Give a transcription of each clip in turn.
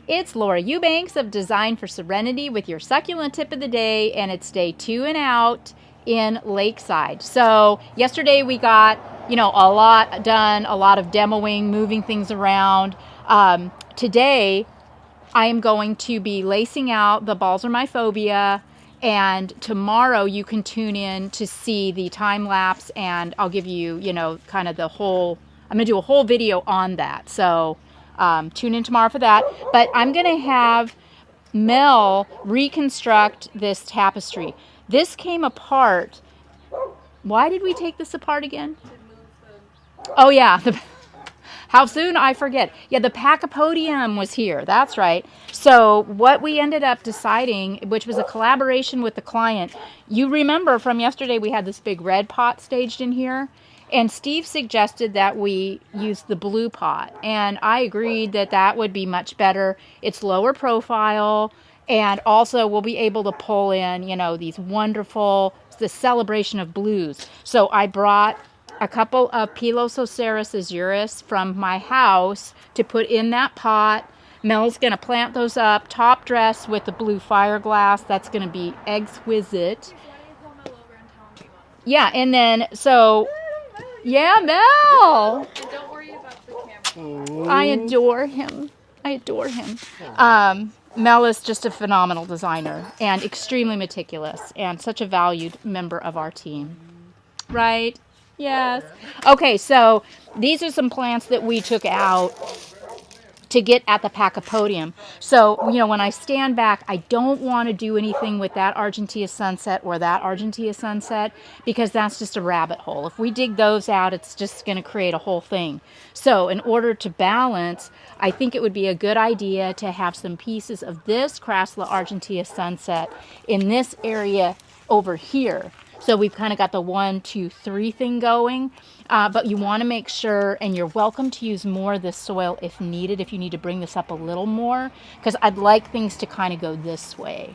It's Laura Eubanks of Design for Serenity with your succulent tip of the day, and it's day 2 and out in Lakeside. So yesterday we got, a lot done, a lot of demoing, moving things around. Today I am going to be lacing out the balls are my phobia, and tomorrow you can tune in to see the time lapse, and I'll give you, kind of the whole, I'm going to do a whole video on that. So tune in tomorrow for that. But I'm going to have Mel reconstruct this tapestry. This came apart. Why did we take this apart again? Oh, yeah. How soon? I forget. Yeah, the Pachypodium was here. That's right. So what we ended up deciding, which was a collaboration with the client, you remember from yesterday we had this big red pot staged in here, and Steve suggested that we use the blue pot, and I agreed that that would be much better. It's lower profile, and also we'll be able to pull in, these wonderful, the celebration of blues. So I brought a couple of Pilosocereus azuris from my house to put in that pot. Mel's going to plant those up, top dress with the blue fire glass. That's going to be exquisite. Yeah, and then, so, yeah, Mel. And don't worry about the camera. I adore him. Mel is just a phenomenal designer and extremely meticulous and such a valued member of our team. Right? Yes. Okay, so these are some plants that we took out to get at the Pachypodium. So, when I stand back, I don't want to do anything with that Argentea sunset or that Argentea sunset because that's just a rabbit hole. If we dig those out, it's just going to create a whole thing. So, in order to balance, I think it would be a good idea to have some pieces of this Crassula Argentea sunset in this area over here. So we've kind of got the 1, 2, 3 thing going, but you want to make sure, and you're welcome to use more of this soil if needed, if you need to bring this up a little more, because I'd like things to kind of go this way,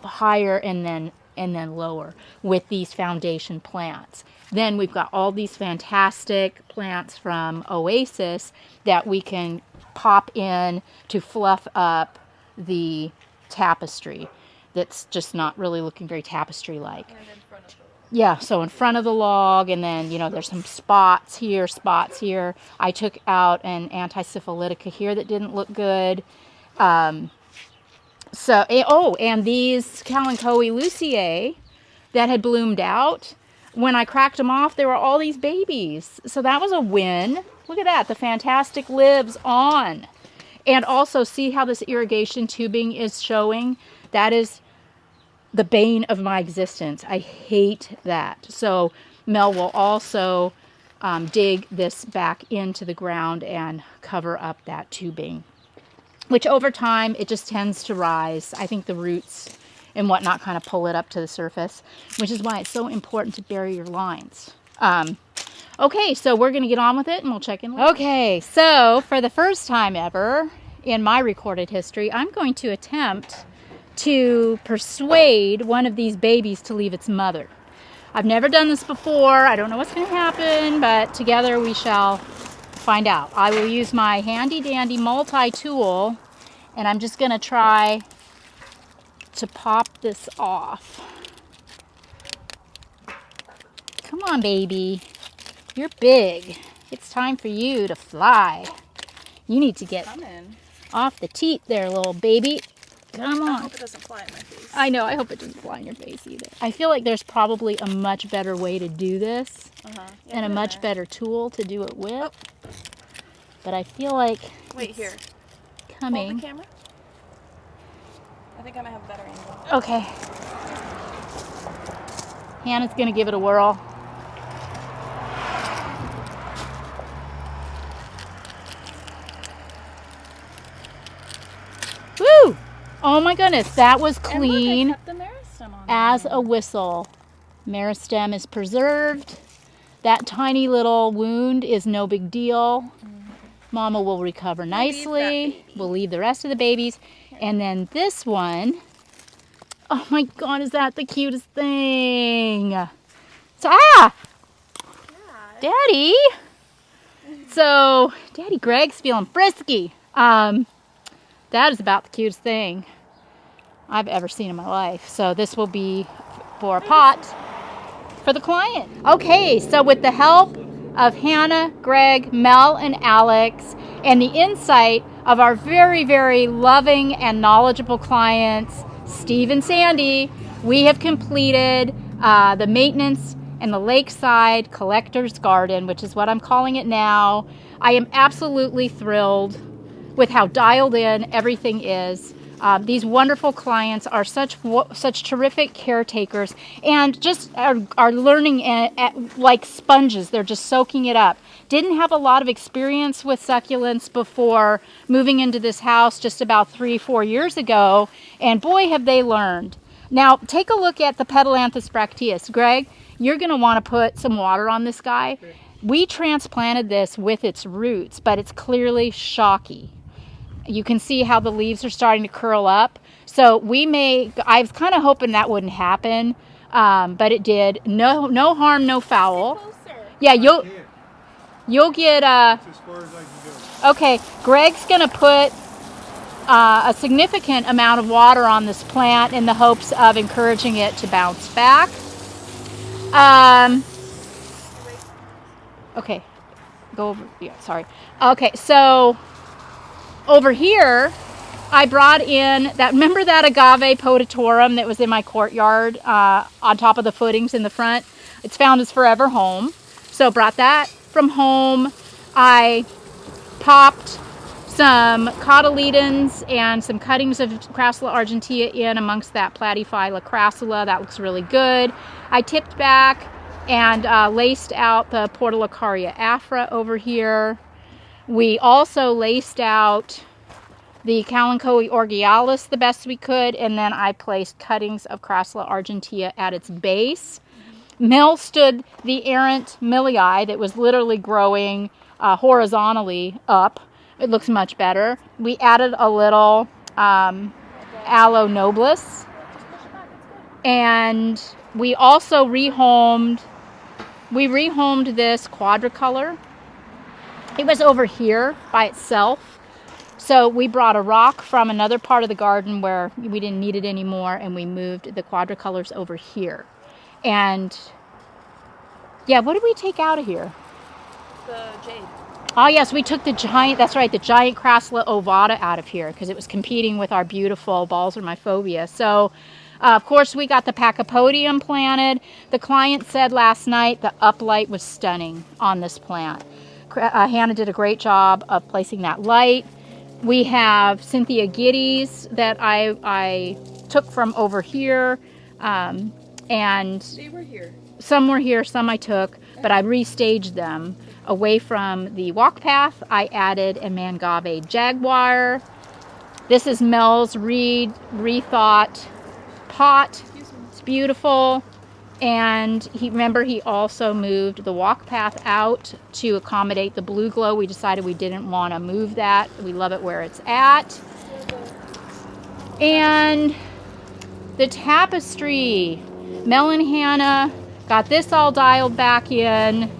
higher and then lower with these foundation plants. Then we've got all these fantastic plants from Oasis that we can pop in to fluff up the tapestry. That's just not really looking very tapestry-like. And in front of the log. Yeah, so in front of the log, and then, there's some spots here. I took out an anti-syphilitica here that didn't look good. And these Kalanchoe luciae that had bloomed out, when I cracked them off, there were all these babies. So that was a win. Look at that. The fantastic lives on. And also, see how this irrigation tubing is showing? That is the bane of my existence. I hate that. So Mel will also dig this back into the ground and cover up that tubing, which over time it just tends to rise. I think the roots and whatnot kind of pull it up to the surface, which is why it's so important to bury your lines. Okay, so we're going to get on with it and we'll check in later. Okay, so for the first time ever in my recorded history, I'm going to attempt to persuade one of these babies to leave its mother. I've never done this before. I don't know what's going to happen, but together we shall find out. I will use my handy dandy multi-tool, and I'm just going to try to pop this off. Come on, baby. You're big. It's time for you to fly. You need to get off the teat there, little baby. Come on. I hope it doesn't fly in my face. I know. I hope it doesn't fly in your face either. I feel like there's probably a much better way to do this and a much better tool to do it with. Oh. But I feel like here. Coming. Hold the camera. I think I might have a better angle. Okay. Hannah's going to give it a whirl. Woo! Oh my goodness, that was clean. And look, I kept the meristem on as a whistle. Meristem is preserved. That tiny little wound is no big deal. Mama will recover nicely. We'll leave the rest of the babies. And then this one, oh my God, is that the cutest thing? So, Daddy. So, Daddy Greg's feeling frisky. That is about the cutest thing I've ever seen in my life. So this will be for a pot for the client. Okay, so with the help of Hannah, Greg, Mel, and Alex, and the insight of our very, very loving and knowledgeable clients, Steve and Sandy, we have completed the maintenance and the Lakeside Collector's Garden, which is what I'm calling it now. I am absolutely thrilled with how dialed in everything is. These wonderful clients are such terrific caretakers and just are learning like sponges. They're just soaking it up. Didn't have a lot of experience with succulents before moving into this house just about 3-4 years ago, and boy have they learned. Now take a look at the Petalanthus bracteus. Greg, you're going to want to put some water on this guy. We transplanted this with its roots, but it's clearly shocky. You can see how the leaves are starting to curl up. So I was kind of hoping that wouldn't happen, but it did. No harm, no foul. Yeah, you'll get As far as I can go. Okay, Greg's gonna put a significant amount of water on this plant in the hopes of encouraging it to bounce back. Okay, go over. Yeah, sorry. Okay, so over here, I brought in remember that agave potatorum that was in my courtyard on top of the footings in the front? It's found its forever home. So brought that from home. I popped some cotyledons and some cuttings of Crassula argentea in amongst that Platyphylla crassula. That looks really good. I tipped back and laced out the Portulacaria afra over here. We also laced out the Kalanchoe orgialis the best we could, and then I placed cuttings of Crassula argentea at its base. Mel stood the errant millii that was literally growing horizontally up. It looks much better. We added a little Aloe nobilis, and we also rehomed this quadricolor. It was over here by itself. So we brought a rock from another part of the garden where we didn't need it anymore, and we moved the quadricolors over here. And yeah, what did we take out of here? The jade. Oh yes, we took the giant Crassula ovata out of here because it was competing with our beautiful Balsamifobia. So of course we got the Pachypodium planted. The client said last night the uplight was stunning on this plant. Hannah did a great job of placing that light. We have Cynthia Giddies that I took from over here, and They were here. some were here, some I took, but I restaged them away from the walk path. I added a Mangave Jaguar. This is Mel's rethought pot. It's beautiful. And he also moved the walk path out to accommodate the blue glow. We decided we didn't want to move that. We love it where it's at. And the tapestry. Mel and Hannah got this all dialed back in.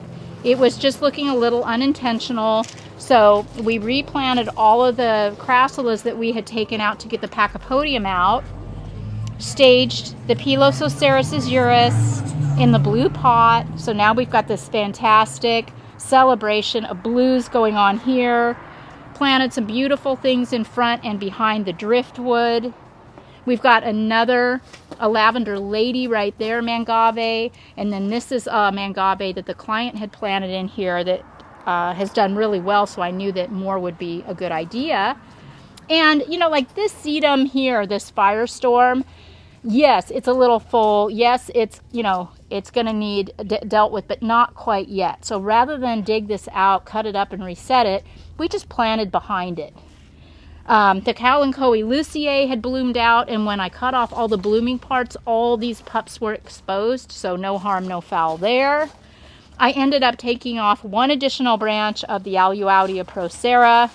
It was just looking a little unintentional. So we replanted all of the crassulas that we had taken out to get the Pachypodium out. Staged the Pilosoceros urus in the blue pot. So now we've got this fantastic celebration of blues going on here. Planted some beautiful things in front and behind the driftwood. We've got a lavender lady right there, Mangave. And then this is a Mangave that the client had planted in here that has done really well. So I knew that more would be a good idea. And, like this sedum here, this firestorm, yes, it's a little full. Yes, it's going to need dealt with, but not quite yet. So rather than dig this out, cut it up, and reset it, we just planted behind it. The Kalanchoe luciae had bloomed out, and when I cut off all the blooming parts, all these pups were exposed, so no harm, no foul there. I ended up taking off one additional branch of the Aleuautia procera.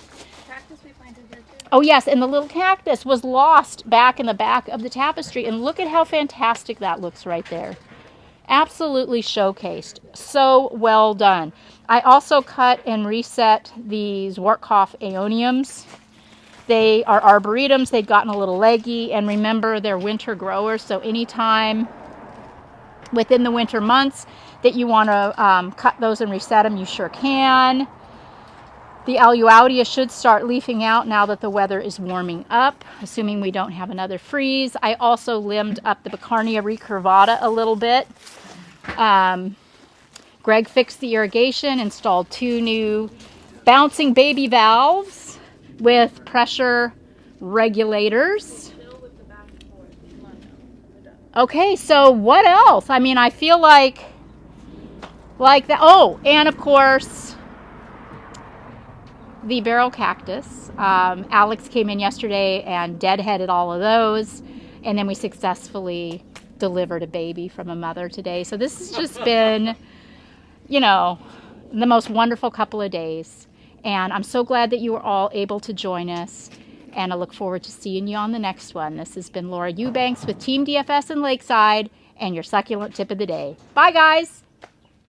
Cactus we planted here too. Oh yes, and the little cactus was lost back in the back of the tapestry, and look at how fantastic that looks right there. Absolutely showcased. So well done. I also cut and reset these Wortkopf aeoniums. They are arboretums. They've gotten a little leggy. And remember, they're winter growers. So anytime within the winter months that you want to cut those and reset them, you sure can. The Aleuautia should start leafing out now that the weather is warming up, assuming we don't have another freeze. I also limbed up the Bicarnia recurvata a little bit. Greg fixed the irrigation, installed 2 new bouncing baby valves with pressure regulators. Okay, so what else? I mean, I feel like that. Oh, and of course, the barrel cactus. Alex came in yesterday and deadheaded all of those, and then we successfully delivered a baby from a mother today. So this has just been, you know, the most wonderful couple of days. And I'm so glad that you were all able to join us. And I look forward to seeing you on the next one. This has been Laura Eubanks with Team DFS in Lakeside and your succulent tip of the day. Bye, guys.